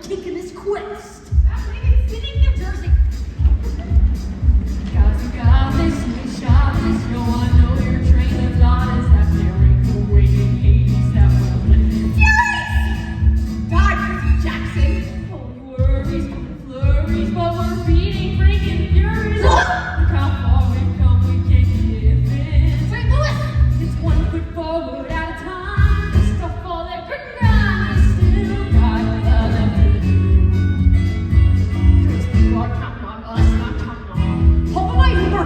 kick in his quest. That's maybe sitting New Jersey. Guys, they see shots. No, I know your train of thought is that there ain't no way in Hades that will let you. Felix! Die, Percy Jackson. Only worries, flurries, but we're beating freaking furies. Look how far we've come, we can't give in. Wait, Lewis! It's one foot forward at a time. The stuff all that grit and grind is still got left to do. Cause people are counting on us, not counting on. Hold my Uber!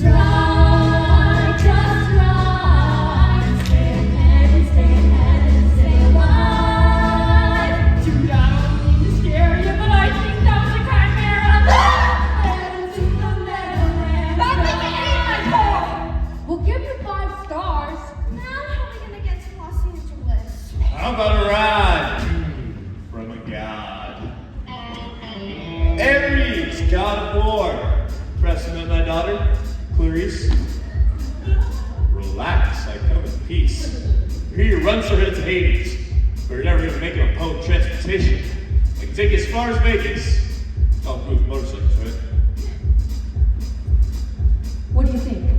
Try, just try. Stay ahead and stay alive. Dude, I don't mean to scare you, but I think that was a chimera. And to the Meadowlands. Not like any of my car! We'll give you 5 stars. Now, how are we gonna get to Los Angeles? How about a ride from a god? Ares, god of war. Pressing on my daughter, Clarisse. Relax, I come in peace. Here you run so headed to Hades, but you're never gonna make it on public transportation. I can take you as far as Vegas. I'll prove motorcycles, right? What do you think?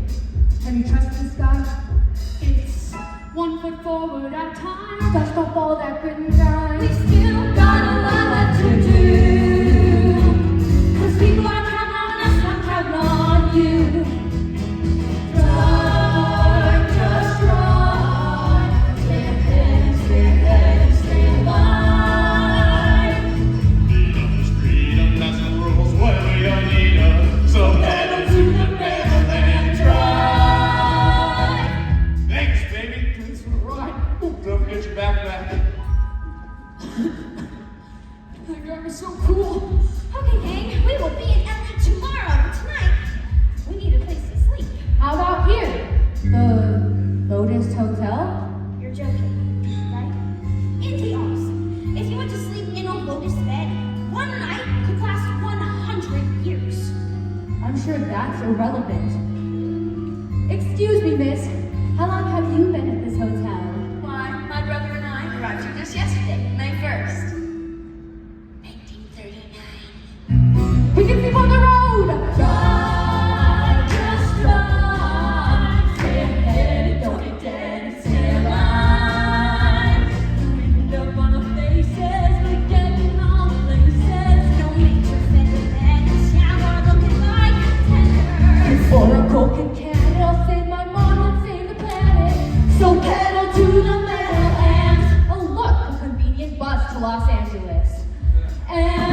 Have you trusted this guy? It's 1 foot forward at a time. Dust off all that grit and grind. We still got a lot left to do. Cause people are counting on us, not counting on you. Try, just try. Stay ahead, stay alive. Freedom, that's the rules, what we don't need us. So pedal to the metal and drive. Thanks, baby. Thanks for the ride. Ooh, don't forget your backpack. That guy was so cool. Okay, gang, we will be in LA tomorrow, but tonight, we need a place to sleep. How about here? The Lotus Hotel? You're joking, right? It'd be awesome. If you went to sleep in a lotus bed, one night could last 100 years. I'm sure that's irrelevant. Excuse me, miss. How long have you been at this hotel? Why, my brother and I arrived here just yesterday, May 1st. 1939. We can sleep on the road! Try, just try. Stay ahead, don't get dead, stay alive. Wind up on our faces, we're getting all places. No major fender bends, yeah, we're looking like contenders. For a broken can, I'll save my mom and save the planet. So pedal to the metal and oh look, a convenient bus to Los Angeles. And